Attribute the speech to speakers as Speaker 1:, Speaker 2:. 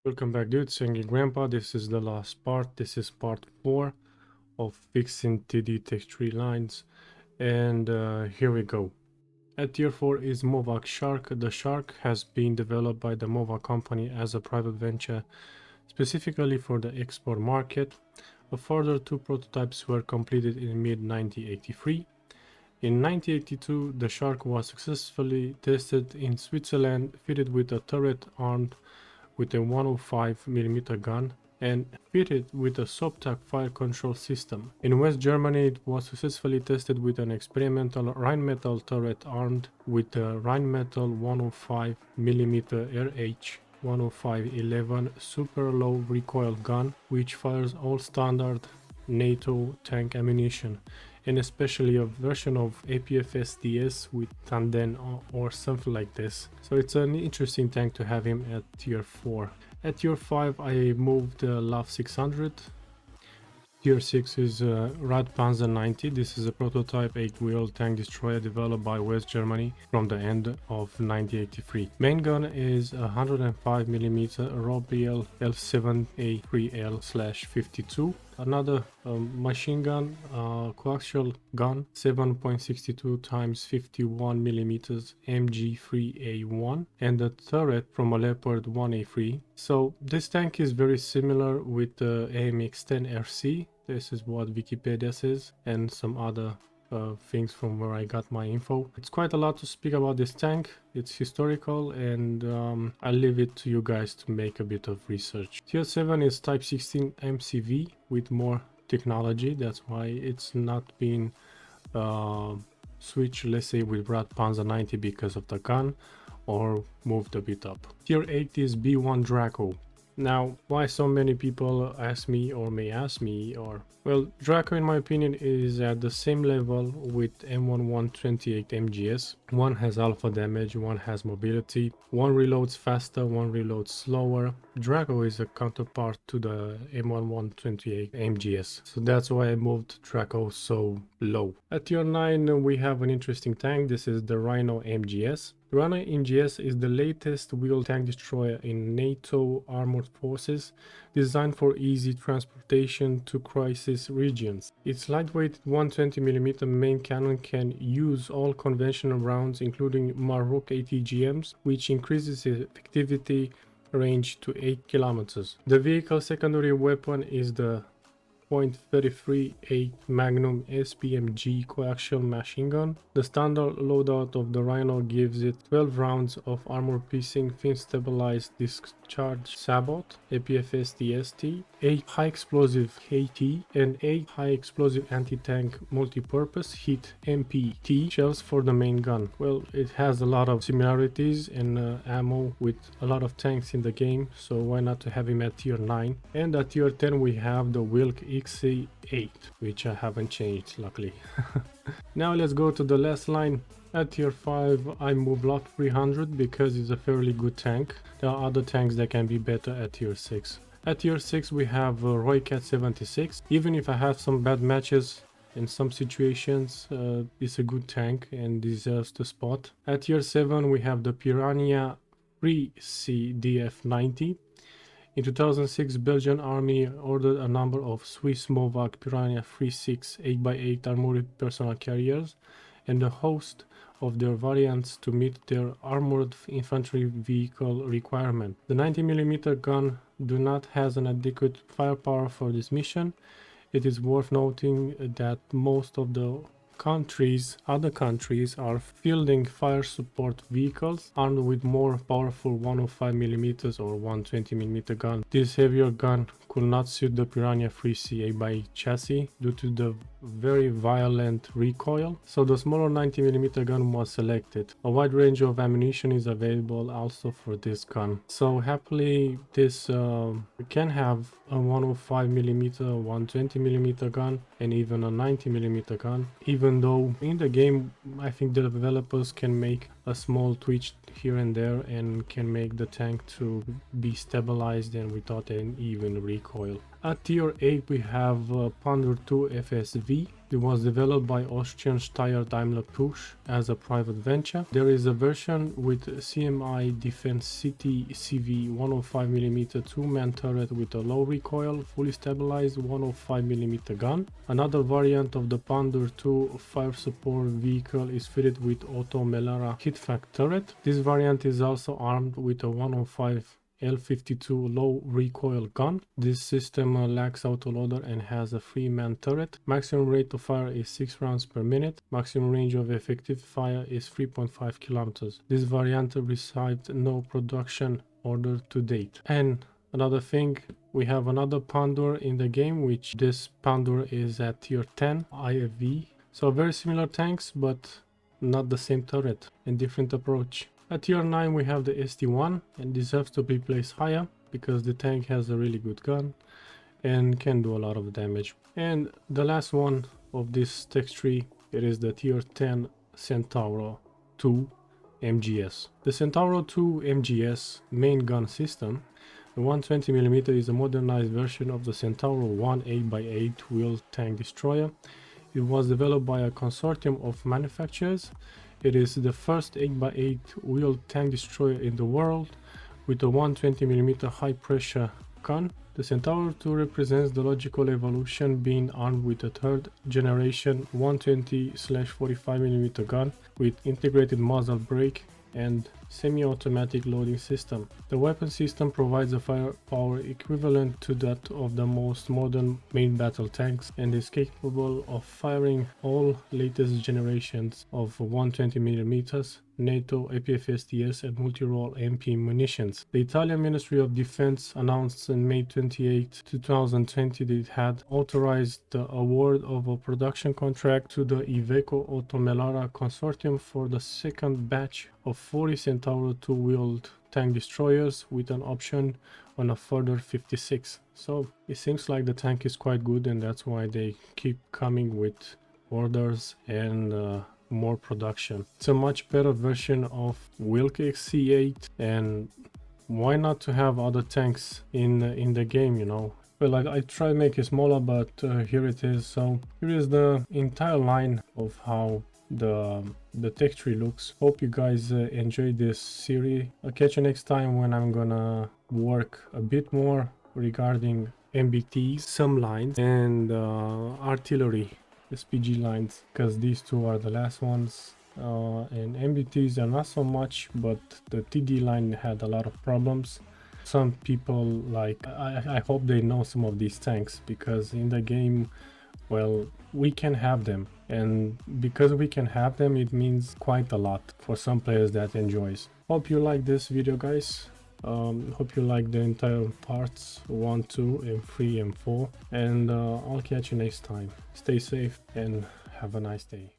Speaker 1: Welcome back, dudes. Thank Grandpa. This is the last part. This is part 4 of fixing TD Tech 3 lines. And here we go. At tier 4 is MOWAG Shark. The Shark has been developed by the MOWAG company as a private venture specifically for the export market. A further 2 prototypes were completed in mid-1983. In 1982, the Shark was successfully tested in Switzerland, fitted with a turret armed with a 105mm gun and fitted with a SOPTAC fire control system. In West Germany, it was successfully tested with an experimental Rheinmetall turret armed with a Rheinmetall 105mm RH-10511 super low recoil gun, which fires all standard NATO tank ammunition, and especially a version of apfsds with tandem or something like this. So it's an interesting tank to have him at tier 4. At tier 5 I moved the LAV 600. Tier 6 is Rad Panzer 90. This is a prototype 8-wheel tank destroyer developed by West Germany from the end of 1983. Main gun is a 105mm ROBL L7A3 L/52. Another machine gun, Coaxial Gun 7.62 x 51mm MG3A1, and a turret from a Leopard 1A3. So this tank is very similar with the AMX-10 RC. This is what Wikipedia says, and some other things from where I got my info. It's quite a lot to speak about this tank. It's historical, and I'll leave it to you guys to make a bit of research. Tier 7 is Type 16 MCV with more technology. That's why it's not been switched, let's say, with Rad Panzer 90 because of the gun, or moved a bit up. Tier 8 is B1 Draco. Now, why so many people ask me or may ask me, or well, Draco in my opinion is at the same level with M1128 MGS. One has alpha damage, one has mobility, one reloads faster, one reloads slower. Draco is a counterpart to the M1128 MGS, so that's why I moved Draco so low. At tier 9 we have an interesting tank. This is the Rhino MGS. The Rhino MGS is the latest wheeled tank destroyer in NATO armored forces, designed for easy transportation to crisis regions. Its lightweight 120mm main cannon can use all conventional rounds, including Marok ATGMs, which increases its effectivity range to 8 km. The vehicle's secondary weapon is the .338 Magnum SPMG coaxial machine gun. The standard loadout of the Rhino gives it 12 rounds of armor-piercing, fin-stabilized discharge sabot, apfsds, 8 high-explosive KT, and 8 high-explosive anti-tank multi-purpose hit MPT shells for the main gun. Well, it has a lot of similarities and ammo with a lot of tanks in the game, so why not to have him at tier 9. And at tier 10 we have the Wilk Xc8, which I haven't changed, luckily. Now let's go to the last line. At tier 5 I move LAV 300 because it's a fairly good tank. There are other tanks that can be better at tier 6. At tier 6 we have Roycat 76. Even if I have some bad matches in some situations, it's a good tank and deserves the spot. At tier 7 we have the Piranha 3C DF90. In 2006, Belgian army ordered a number of Swiss MOWAG Piranha 36 8x8 armored personnel carriers and a host of their variants to meet their armored infantry vehicle requirement. The 90mm gun do not has an adequate firepower for this mission. It is worth noting that most of the other countries are fielding fire support vehicles armed with more powerful 105mm or 120mm gun. This heavier gun could not suit the Piranha 3C 8x8 chassis due to the very violent recoil, so the smaller 90mm gun was selected. A wide range of ammunition is available also for this gun, so happily this can have a 105mm, 120mm gun and even a 90mm gun, even though in the game I think the developers can make a small twitch here and there and can make the tank to be stabilized and without an even recoil. At tier 8 we have Ponder 2 FSV. It was developed by Austrian Steyr Daimler Puch as a private venture. There is a version with CMI Defense City CV 105mm 2-man turret with a low recoil, fully stabilized 105mm gun. Another variant of the Panzer II fire support vehicle is fitted with Otto Melara hitvac turret. This variant is also armed with a 105 L52 low recoil gun. This system lacks autoloader and has a 3-man turret. Maximum rate of fire is 6 rounds per minute. Maximum range of effective fire is 3.5 kilometers. This variant received no production order to date. And another thing, we have another Panzer in the game, which this Panzer is at tier 10 IFV. So very similar tanks, but not the same turret and different approach. At tier 9 we have the ST1, and deserves to be placed higher because the tank has a really good gun and can do a lot of damage. And the last one of this tech tree, it is the tier 10 Centauro 2 MGS. The Centauro 2 MGS main gun system, the 120mm, is a modernized version of the Centauro 1 8x8 wheel tank destroyer. It was developed by a consortium of manufacturers. It is the first 8x8 wheel tank destroyer in the world with a 120mm high pressure gun. The Centauro 2 represents the logical evolution, being armed with a third generation 120/45mm gun with integrated muzzle brake and semi-automatic loading system. The weapon system provides a firepower equivalent to that of the most modern main battle tanks and is capable of firing all latest generations of 120mm NATO, apfsds and multi-role MP munitions. The Italian Ministry of Defense announced on May 28, 2020 that it had authorized the award of a production contract to the Iveco Otto Melara consortium for the second batch of 40 Centauro 2-wheeled tank destroyers with an option on a further 56. So it seems like the tank is quite good, and that's why they keep coming with orders and more production. It's a much better version of Wilk Xc8, and why not to have other tanks in the game, you know. Well, I try to make it smaller, but here it is. So here is the entire line of how the tech tree looks. Hope you guys enjoyed this series. I'll catch you next time when I'm gonna work a bit more regarding MBTs, some lines, and artillery SPG lines, because these two are the last ones. And MBTs are not so much, but the TD line had a lot of problems. Some people, like, I hope they know some of these tanks, because in the game, well, we can have them, and because we can have them, it means quite a lot for some players that enjoys. Hope you like this video, guys. Hope you like the entire parts 1, 2 and 3 and 4, and I'll catch you next time. Stay safe and have a nice day.